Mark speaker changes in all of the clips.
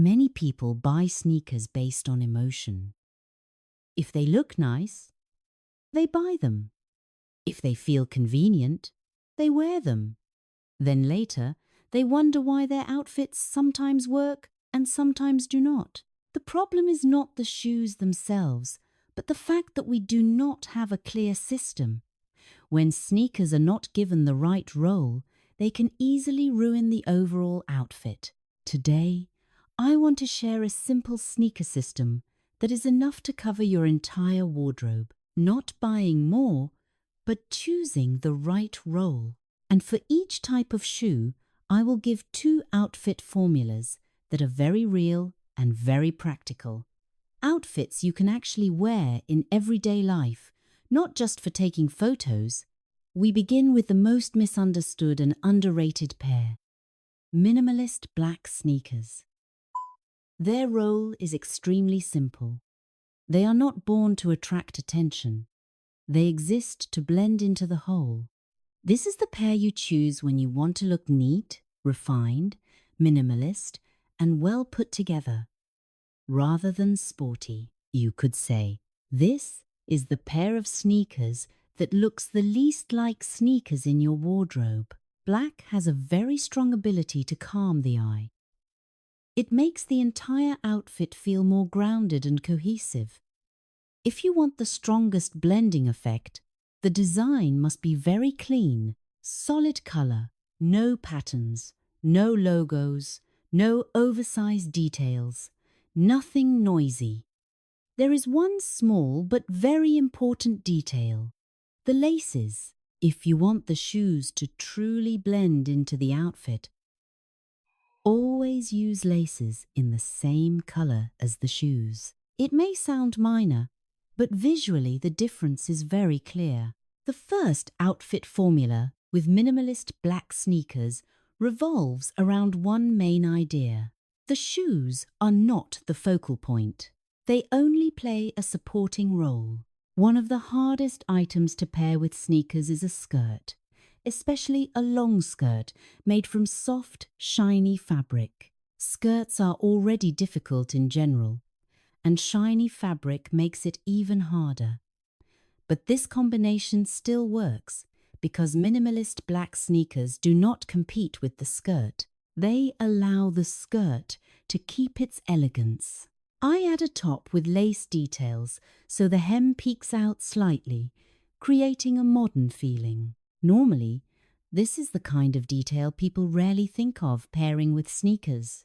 Speaker 1: Many people buy sneakers based on emotion. If they look nice, they buy them. If they feel convenient, they wear them. Then later, they wonder why their outfits sometimes work and sometimes do not. The problem is not the shoes themselves, but the fact that we do not have a clear system. When sneakers are not given the right role, they can easily ruin the overall outfit. Today, I want to share a simple sneaker system that is enough to cover your entire wardrobe, not buying more, but choosing the right role. And for each type of shoe, I will give 2 outfit formulas that are very real and very practical. Outfits you can actually wear in everyday life, not just for taking photos. We begin with the most misunderstood and underrated pair: minimalist black sneakers. Their role is extremely simple. They are not born to attract attention. They exist to blend into the whole. This is the pair you choose when you want to look neat, refined, minimalist, and well put together. Rather than sporty, you could say, this is the pair of sneakers that looks the least like sneakers in your wardrobe. Black has a very strong ability to calm the eye. It makes the entire outfit feel more grounded and cohesive. If you want the strongest blending effect, the design must be very clean, solid color, no patterns, no logos, no oversized details, nothing noisy. There is one small but very important detail: the laces. If you want the shoes to truly blend into the outfit, always use laces in the same color as the shoes. It may sound minor, but visually the difference is very clear. The first outfit formula with minimalist black sneakers revolves around one main idea. The shoes are not the focal point. They only play a supporting role. One of the hardest items to pair with sneakers is a skirt, especially a long skirt made from soft, shiny fabric. Skirts are already difficult in general, and shiny fabric makes it even harder. But this combination still works because minimalist black sneakers do not compete with the skirt. They allow the skirt to keep its elegance. I add a top with lace details so the hem peeks out slightly, creating a modern feeling. Normally, this is the kind of detail people rarely think of pairing with sneakers.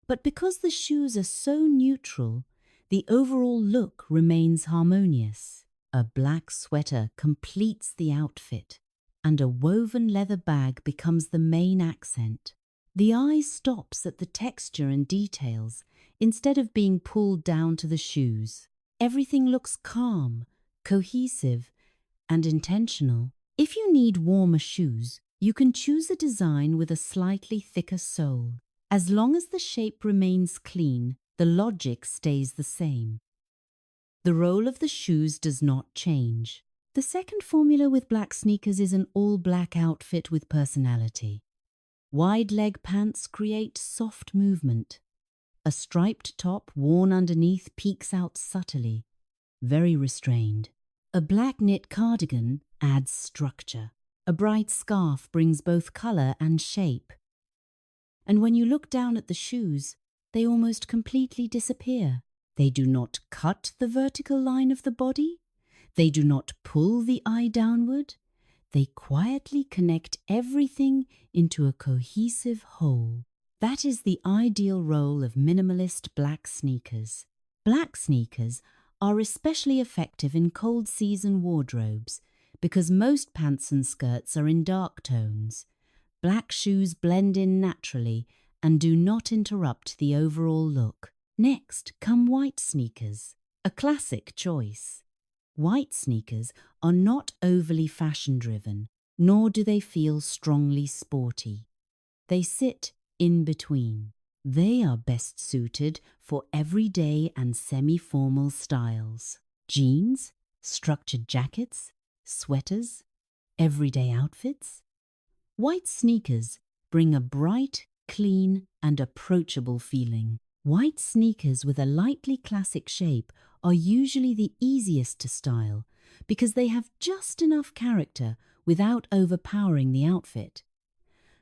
Speaker 1: But because the shoes are so neutral, the overall look remains harmonious. A black sweater completes the outfit, and a woven leather bag becomes the main accent. The eye stops at the texture and details instead of being pulled down to the shoes. Everything looks calm, cohesive, and intentional. If you need warmer shoes, you can choose a design with a slightly thicker sole. As long as the shape remains clean, the logic stays the same. The role of the shoes does not change. The second formula with black sneakers is an all-black outfit with personality. Wide leg pants create soft movement. A striped top worn underneath peeks out subtly, very restrained. A black knit cardigan adds structure. A bright scarf brings both color and shape. And when you look down at the shoes, they almost completely disappear. They do not cut the vertical line of the body. They do not pull the eye downward. They quietly connect everything into a cohesive whole. That is the ideal role of minimalist black sneakers. Black sneakers are especially effective in cold season wardrobes because most pants and skirts are in dark tones. Black shoes blend in naturally and do not interrupt the overall look. Next come white sneakers, a classic choice. White sneakers are not overly fashion-driven, nor do they feel strongly sporty. They sit in between. They are best suited for everyday and semi-formal styles. Jeans, structured jackets, sweaters, everyday outfits. White sneakers bring a bright, clean, and approachable feeling. White sneakers with a lightly classic shape are usually the easiest to style because they have just enough character without overpowering the outfit.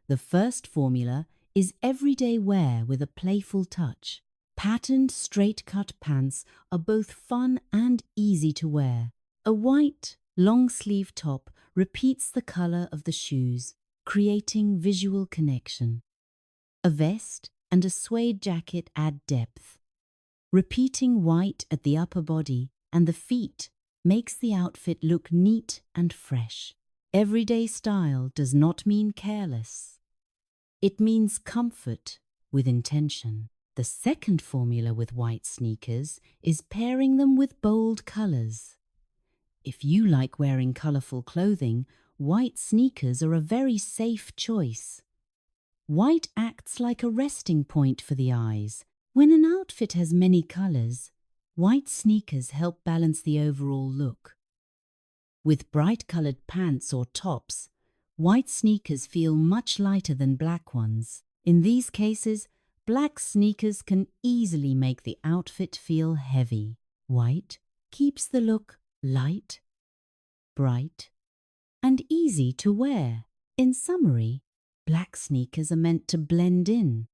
Speaker 1: The first formula is everyday wear with a playful touch. Patterned straight-cut pants are both fun and easy to wear. A white, long-sleeve top repeats the color of the shoes, creating visual connection. A vest and a suede jacket add depth. Repeating white at the upper body and the feet makes the outfit look neat and fresh. Everyday style does not mean careless. It means comfort with intention. The second formula with white sneakers is pairing them with bold colors. If you like wearing colorful clothing, white sneakers are a very safe choice. White acts like a resting point for the eyes. When an outfit has many colors, white sneakers help balance the overall look. With bright-colored pants or tops, white sneakers feel much lighter than black ones. In these cases, black sneakers can easily make the outfit feel heavy. White keeps the look light, bright, and easy to wear. In summary, black sneakers are meant to blend in,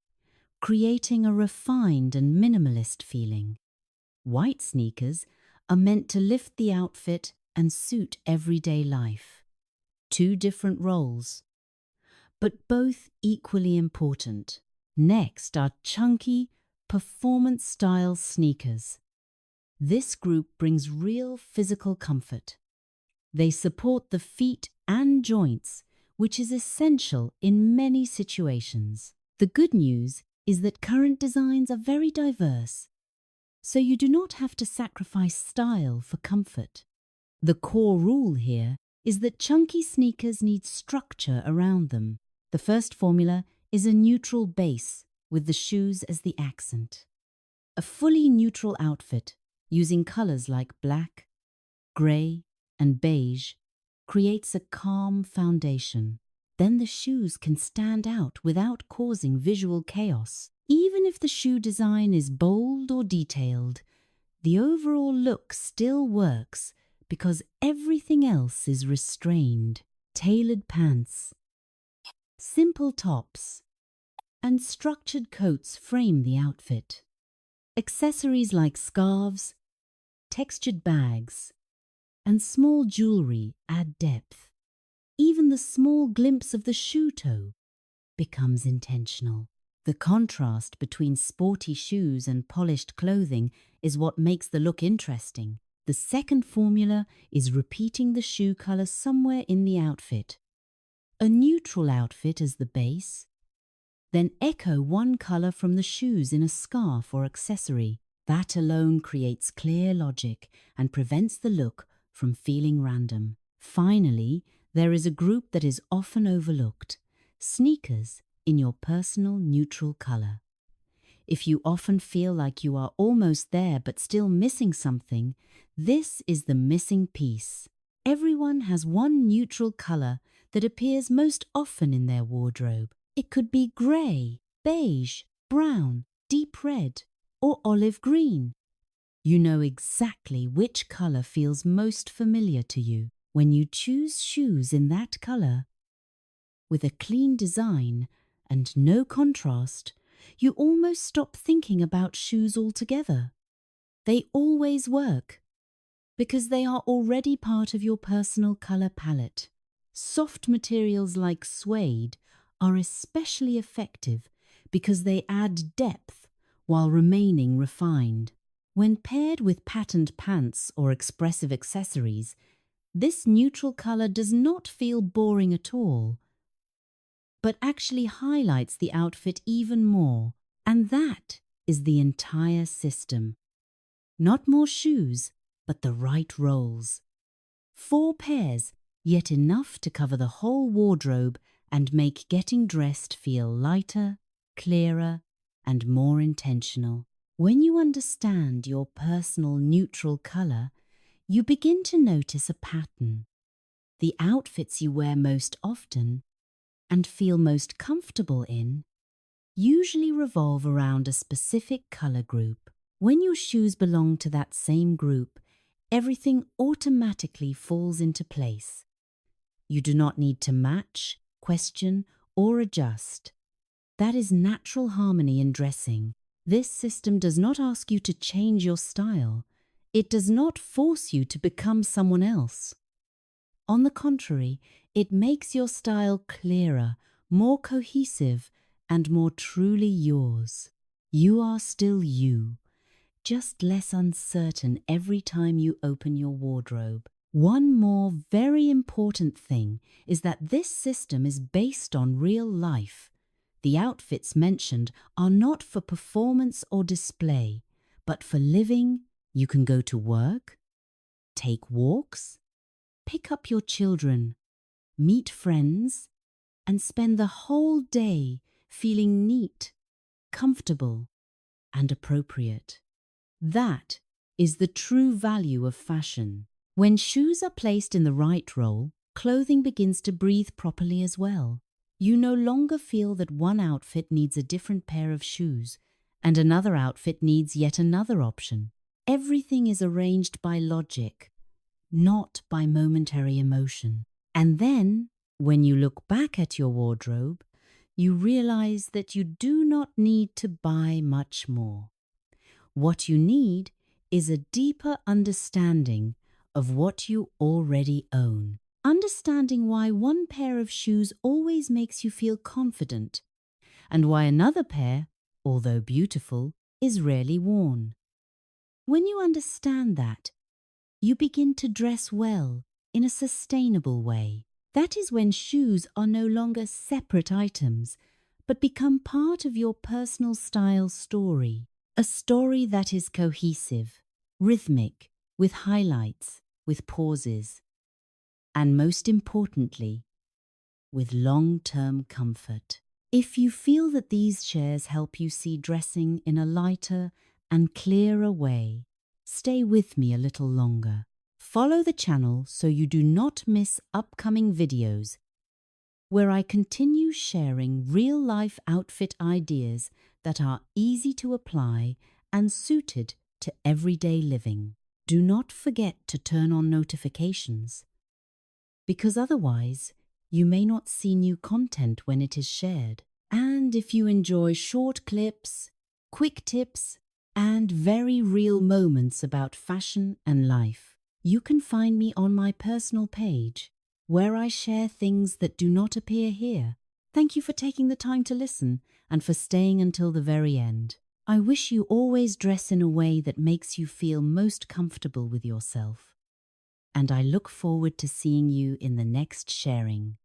Speaker 1: creating a refined and minimalist feeling. White sneakers are meant to lift the outfit and suit everyday life. Two different roles, but both equally important. Next are chunky, performance-style sneakers. This group brings real physical comfort. They support the feet and joints, which is essential in many situations. The good news is that current designs are very diverse, so you do not have to sacrifice style for comfort. The core rule here is that chunky sneakers need structure around them. The first formula is a neutral base with the shoes as the accent. A fully neutral outfit using colors like black, grey, and beige creates a calm foundation. Then the shoes can stand out without causing visual chaos. Even if the shoe design is bold or detailed, the overall look still works because everything else is restrained. Tailored pants, simple tops, and structured coats frame the outfit. Accessories like scarves, textured bags, and small jewelry add depth. Even the small glimpse of the shoe toe becomes intentional. The contrast between sporty shoes and polished clothing is what makes the look interesting. The second formula is repeating the shoe color somewhere in the outfit. A neutral outfit as the base, then echo one color from the shoes in a scarf or accessory. That alone creates clear logic and prevents the look from feeling random. Finally, there is a group that is often overlooked: sneakers in your personal neutral color. If you often feel like you are almost there but still missing something, this is the missing piece. Everyone has one neutral color that appears most often in their wardrobe. It could be grey, beige, brown, deep red, or olive green. You know exactly which color feels most familiar to you. When you choose shoes in that color, with a clean design and no contrast, you almost stop thinking about shoes altogether. They always work because they are already part of your personal color palette. Soft materials like suede are especially effective because they add depth while remaining refined. When paired with patterned pants or expressive accessories, this neutral color does not feel boring at all, but actually highlights the outfit even more. And that is the entire system. Not more shoes, but the right roles. 4 pairs, yet enough to cover the whole wardrobe and make getting dressed feel lighter, clearer, and more intentional. When you understand your personal neutral color, you begin to notice a pattern. The outfits you wear most often and feel most comfortable in usually revolve around a specific color group. When your shoes belong to that same group, everything automatically falls into place. You do not need to match, question, or adjust. That is natural harmony in dressing. This system does not ask you to change your style. It does not force you to become someone else. On the contrary, it makes your style clearer, more cohesive, and more truly yours. You are still you, just less uncertain every time you open your wardrobe. One more very important thing is that this system is based on real life. The outfits mentioned are not for performance or display, but for living. You can go to work, take walks, pick up your children, meet friends, and spend the whole day feeling neat, comfortable, and appropriate. That is the true value of fashion. When shoes are placed in the right role, clothing begins to breathe properly as well. You no longer feel that one outfit needs a different pair of shoes and another outfit needs yet another option. Everything is arranged by logic, not by momentary emotion. And then, when you look back at your wardrobe, you realize that you do not need to buy much more. What you need is a deeper understanding of what you already own. Understanding why one pair of shoes always makes you feel confident, and why another pair, although beautiful, is rarely worn. When you understand that, you begin to dress well in a sustainable way. That is when shoes are no longer separate items, but become part of your personal style story. A story that is cohesive, rhythmic, with highlights, with pauses, and most importantly, with long-term comfort. If you feel that these shares help you see dressing in a lighter and clearer way, stay with me a little longer. Follow the channel so you do not miss upcoming videos where I continue sharing real-life outfit ideas that are easy to apply and suited to everyday living. Do not forget to turn on notifications, because otherwise you may not see new content when it is shared. And if you enjoy short clips, quick tips, and very real moments about fashion and life, you can find me on my personal page, where I share things that do not appear here. Thank you for taking the time to listen and for staying until the very end. I wish you always dress in a way that makes you feel most comfortable with yourself. And I look forward to seeing you in the next sharing.